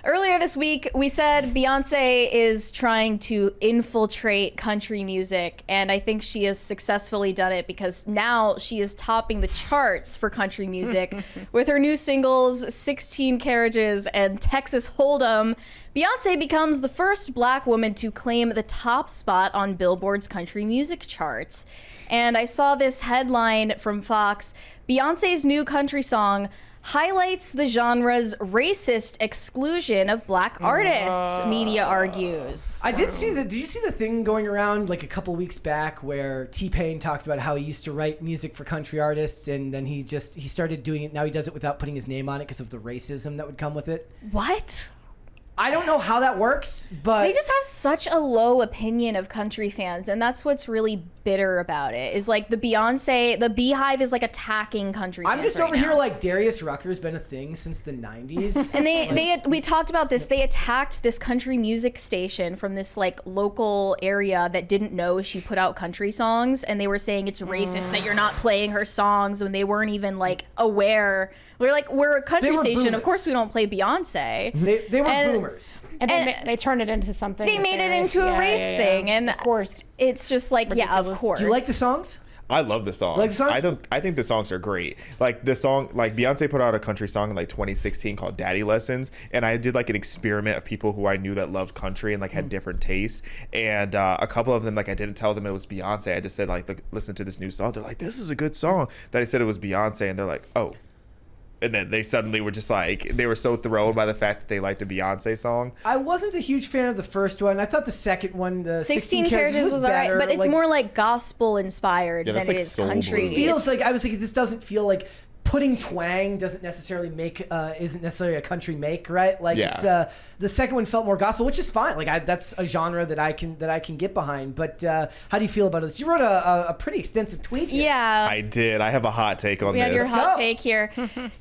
Earlier this week, we said Beyoncé is trying to infiltrate country music, and I think she has successfully done it because now she is topping the charts for country music with her new singles, 16 Carriages and Texas Hold'em. Beyoncé becomes the first black woman to claim the top spot on Billboard's country music charts. And I saw this headline from Fox: Beyoncé's new country song highlights the genre's racist exclusion of black artists, media argues. I did see did you see the thing going around like a couple weeks back where T-Pain talked about how he used to write music for country artists and then he started doing it. Now he does it without putting his name on it because of the racism that would come with it. What? I don't know how that works, but they just have such a low opinion of country fans, and that's what's really bitter about it. Is like the Beehive is like attacking country fans. I'm just right over now. here like Darius Rucker's been a thing since the 90s. And we talked about this. They attacked this country music station from this like local area that didn't know she put out country songs, and they were saying it's racist that you're not playing her songs when they weren't even like aware. We're a country station. Boomers. Of course, we don't play Beyonce. They were boomers. And then they turned it into something. They made it into a race thing, and of course, it's just like ridiculous. Yeah, of course. Do you like the songs? I love the songs. Like the songs? I think the songs are great. Like the song, like Beyonce put out a country song in like 2016 called Daddy Lessons, and I did like an experiment of people who I knew that loved country and like had different tastes. And a couple of them, like I didn't tell them it was Beyonce. I just said like, look, listen to this new song. They're like, this is a good song. Then I said it was Beyonce, and they're like, oh. And then they suddenly were just like, they were so thrown by the fact that they liked a Beyonce song. I wasn't a huge fan of the first one. I thought the second one, the 16 Carriages was alright, but it's more like gospel inspired than it is soul country. blues. It feels like, I was thinking, this doesn't feel like putting twang doesn't necessarily make isn't necessarily a country make, right? Like it's the second one felt more gospel, which is fine. Like that's a genre that I can get behind. But how do you feel about this? You wrote a pretty extensive tweet here. Yeah, I did. I have a hot take on we this. had your hot take here.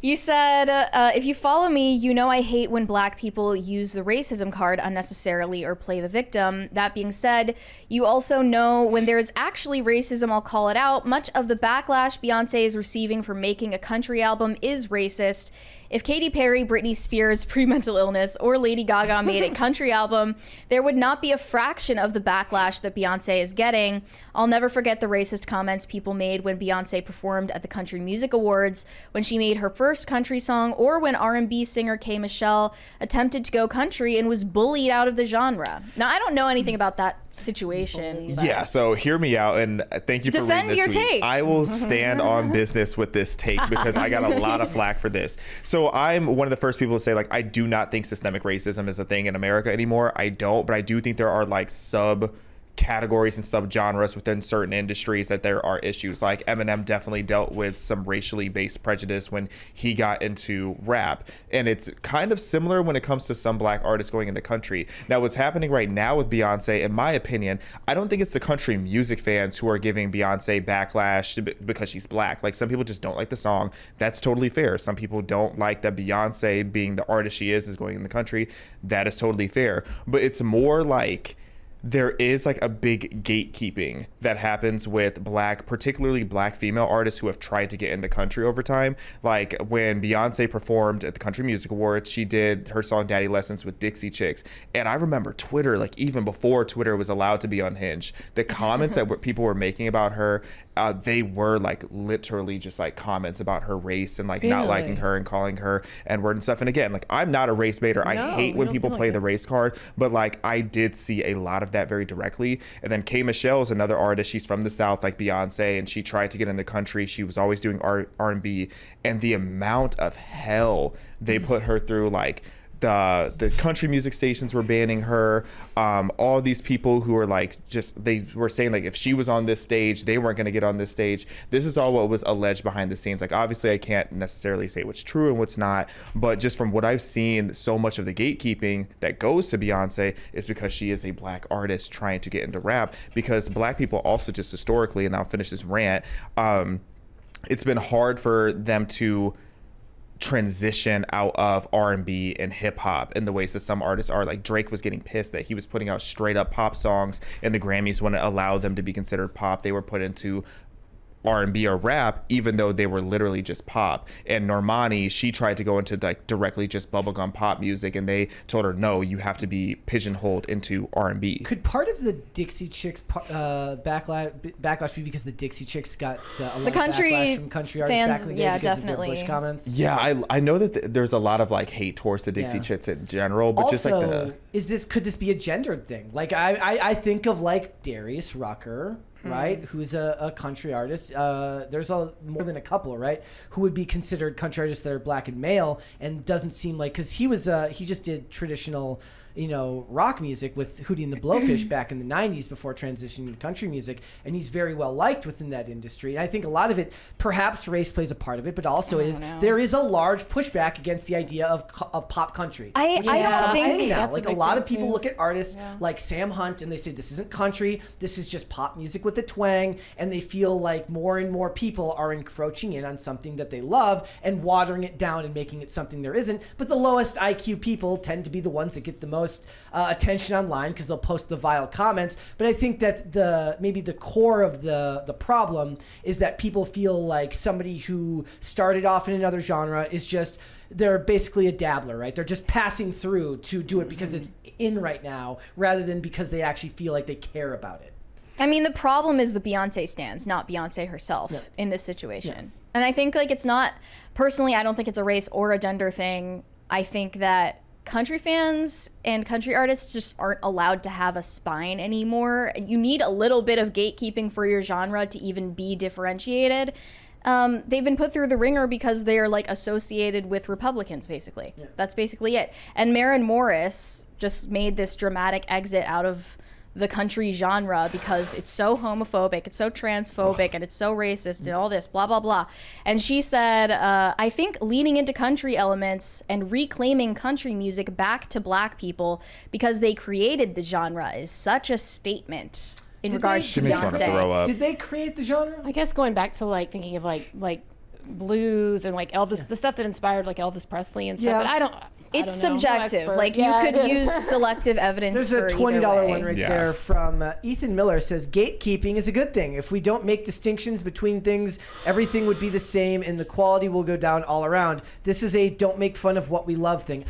You said, if you follow me, you know I hate when black people use the racism card unnecessarily or play the victim. That being said, you also know when there is actually racism, I'll call it out. Much of the backlash Beyonce is receiving for making a country album is racist. If Katy Perry, Britney Spears, pre-mental illness, or Lady Gaga made a country album, there would not be a fraction of the backlash that Beyonce is getting. I'll never forget the racist comments people made when Beyonce performed at the Country Music Awards, when she made her first country song, or when R&B singer K. Michelle attempted to go country and was bullied out of the genre. Now, I don't know anything about that situation. Yeah, so hear me out, and thank you for Defend reading the your tweet. take. I will stand on business with this take because I got a lot of flack for this. So I'm one of the first people to say, like, I do not think systemic racism is a thing in America anymore. I don't, but I do think there are like categories and subgenres within certain industries that there are issues. Like Eminem definitely dealt with some racially based prejudice when he got into rap, and it's kind of similar when it comes to some black artists going into country. Now what's happening right now with Beyonce, in my opinion, I don't think it's the country music fans who are giving Beyonce backlash because she's black. Like some people just don't like the song. That's totally fair. Some people don't like that Beyonce, being the artist she is going in the country. That is totally fair. But it's more like there is like a big gatekeeping that happens with particularly black female artists who have tried to get into country over time. Like when Beyonce performed at the Country Music Awards, she did her song Daddy Lessons with Dixie Chicks. And I remember Twitter, like even before Twitter was allowed to be unhinged, the comments that people were making about her, they were like literally just like comments about her race and like not liking her and calling her N-word and stuff. And again, like I'm not a race baiter. I hate when people play the race card, but like I did see a lot of that very directly. And then K. Michelle is another artist. She's from the South like Beyonce, and she tried to get in the country. She was always doing R&B, and the amount of hell they put her through, like the country music stations were banning her. All these people who were like, they were saying like if she was on this stage, they weren't going to get on this stage. This is all what was alleged behind the scenes. Like obviously I can't necessarily say what's true and what's not, but just from what I've seen, so much of the gatekeeping that goes to Beyonce is because she is a black artist trying to get into rap, because black people also just historically, and I'll finish this rant, it's been hard for them to transition out of R&B and hip hop in the ways that some artists are. Like Drake was getting pissed that he was putting out straight up pop songs and the Grammys wouldn't allow them to be considered pop. They were put into R&B or rap, even though they were literally just pop. And Normani, she tried to go into like directly just bubblegum pop music, and they told her, no, you have to be pigeonholed into R&B. Could part of the Dixie Chicks backlash be because the Dixie Chicks got a lot of backlash from country artists fans, back in the day because definitely. of their Bush comments? Yeah, I know that there's a lot of like hate towards the Dixie Chicks in general, but also, just like could this be a gendered thing? Like I think of like Darius Rucker, right, who's a country artist. There's more than a couple, right, who would be considered country artists that are black and male, and doesn't seem like, because he just did traditional, rock music with Hootie and the Blowfish back in the 90s before transitioning to country music, and he's very well liked within that industry. And I think a lot of it, perhaps race plays a part of it, but also there is a large pushback against the idea of pop country. I don't think that's like a lot of people look at artists like Sam Hunt and they say this isn't country, this is just pop music with a twang, and they feel like more and more people are encroaching in on something that they love and watering it down and making it something there isn't. But the lowest IQ people tend to be the ones that get the most attention online because they'll post the vile comments. But I think that maybe the core of the problem is that people feel like somebody who started off in another genre is just, they're basically a dabbler, right? They're just passing through to do it because it's in right now, rather than because they actually feel like they care about it. I mean, the problem is the Beyoncé stans, not Beyoncé herself in this situation. And I think like it's not, personally, I don't think it's a race or a gender thing. I think that country fans and country artists just aren't allowed to have a spine anymore. You need a little bit of gatekeeping for your genre to even be differentiated. They've been put through the ringer because they're like associated with Republicans, basically. That's basically it. And Maren Morris just made this dramatic exit out of the country genre because it's so homophobic, it's so transphobic, and it's so racist and all this, blah, blah, blah. And she said, I think leaning into country elements and reclaiming country music back to black people because they created the genre is such a statement in regards to She makes me want to Beyonce. throw up. Did they create the genre? I guess going back to like thinking of like blues and like Elvis, the stuff that inspired like Elvis Presley and stuff. Yeah. But I don't It's know. I'm no subjective. expert. Like Yeah, you it could is. use selective evidence. There's a for $20 either way. one right there from Ethan Miller. Says gatekeeping is a good thing. If we don't make distinctions between things, everything would be the same and the quality will go down all around. This is a don't make fun of what we love thing.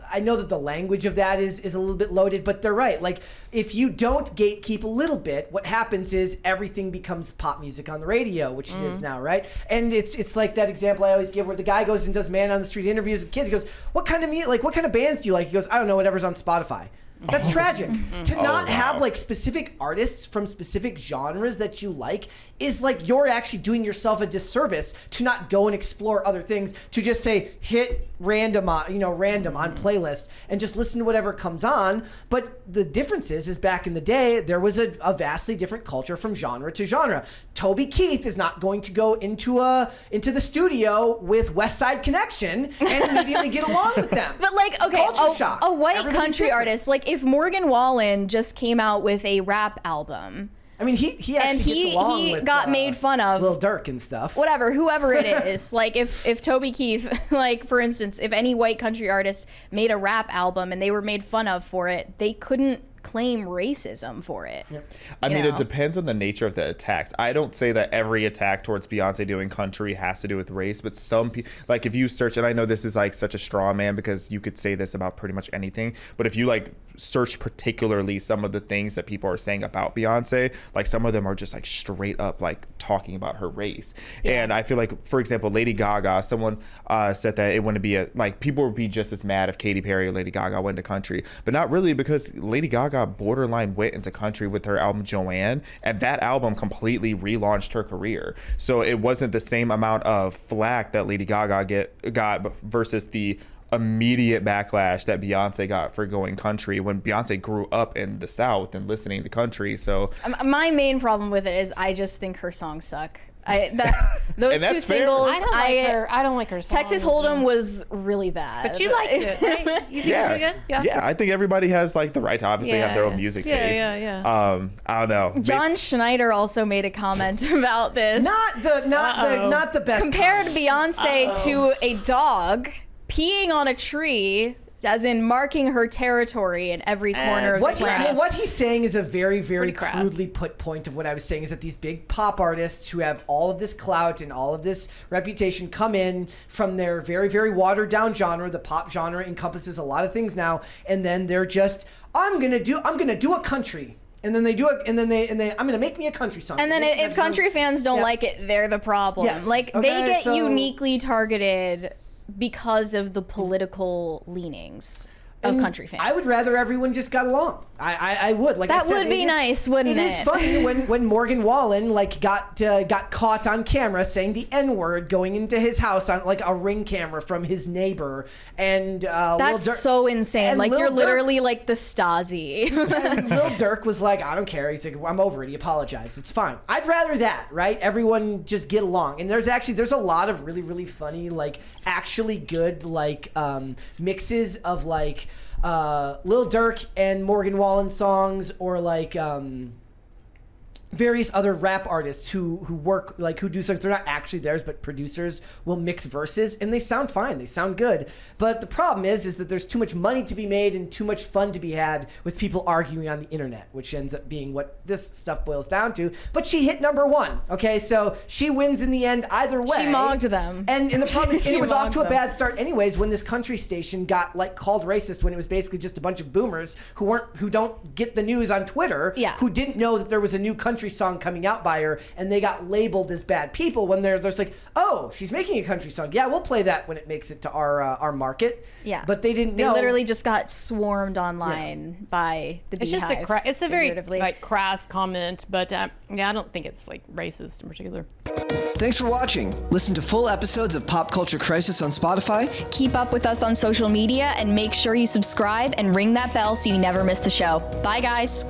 I know that the language of that is a little bit loaded, but they're right. Like, if you don't gatekeep a little bit, what happens is everything becomes pop music on the radio, which it is now, right? And it's like that example I always give where the guy goes and does man on the street interviews with kids. He goes, what kind of bands do you like? He goes, I don't know, whatever's on Spotify. That's tragic. To not have like specific artists from specific genres that you like is like you're actually doing yourself a disservice to not go and explore other things, to just say hit random on playlist and just listen to whatever comes on. But the difference is back in the day there was a vastly different culture from genre to genre. Toby Keith is not going to go into the studio with West Side Connection and immediately get along with them. But like, okay, Culture shock. a white Everybody's country different. artist, like if Morgan Wallen just came out with a rap album, I mean, he and actually gets along he with, got made fun of, Lil Durk and stuff. whoever it is, like if Toby Keith, like for instance, if any white country artist made a rap album and they were made fun of for it, they couldn't claim racism for it. I mean, You it know? depends on the nature of the attacks. I don't say that every attack towards Beyonce doing country has to do with race, but some people, like if you search, and I know this is like such a straw man because you could say this about pretty much anything, but if you like search particularly some of the things that people are saying about Beyonce, like some of them are just like straight up like talking about her race. And I feel like, for example, Lady Gaga, someone said that it wouldn't be like people would be just as mad if Katy Perry or Lady Gaga went to country, but not really, because Lady Gaga borderline went into country with her album Joanne, and that album completely relaunched her career. So it wasn't the same amount of flack that Lady Gaga got versus the immediate backlash that Beyonce got for going country when Beyonce grew up in the South and listening to country. So My main problem with it is I just think her songs suck. Those And two that's fair. singles, I don't like her songs. Texas Hold'em was really bad. But you liked it, right? You think it was good? Yeah, I think everybody has like the right to obviously have their own music taste. Yeah. I don't know. John Schneider also made a comment about this. Not the best. Compared Beyonce to a dog peeing on a tree as in marking her territory in every corner of the planet. What he's saying is a very, very Pretty crass. crudely put point of what I was saying, is that these big pop artists who have all of this clout and all of this reputation come in from their very, very watered down genre. The pop genre encompasses a lot of things now, and then they're just, I'm gonna do a country. And then they do it, and then I'm gonna make me a country song. And then if country fans don't like it, they're the problem. Yes. Like Okay, they get so- uniquely targeted because of the political leanings of country fans. I would rather everyone just got along. I would. Like That I said, would be it is- nice, wouldn't It is it? funny when Morgan Wallen like got caught on camera saying the N-word going into his house on like a Ring camera from his neighbor, and That's Lil Durk, so insane. and Like Lil you're Durk- literally like the Stasi. and Lil Durk was like, I don't care. He's like, I'm over it. He apologized. It's fine. I'd rather that, right? Everyone just get along. And there's a lot of really, really funny, like actually good like mixes of like Lil Durk and Morgan Wallen songs, or like various other rap artists who work, like, who do songs. They're not actually theirs, but producers will mix verses, and they sound fine. They sound good. But the problem is that there's too much money to be made and too much fun to be had with people arguing on the internet, which ends up being what this stuff boils down to. But she hit #1. Okay, so she wins in the end either way. She mogged them. And the problem is, She it was off mogged to a them. bad start anyways when this country station got like called racist, when it was basically just a bunch of boomers who don't get the news on Twitter, Yeah. who didn't know that there was a new country song coming out by her, and they got labeled as bad people when they're like, oh, she's making a country song. Yeah, we'll play that when it makes it to our market. Yeah. But they didn't They know. literally just got swarmed online by the It's just Beehive, it's a very figuratively. like crass comment, but yeah, I don't think it's like racist in particular. Thanks for watching. Listen to full episodes of Pop Culture Crisis on Spotify. Keep up with us on social media and make sure you subscribe and ring that bell so you never miss the show. Bye, guys.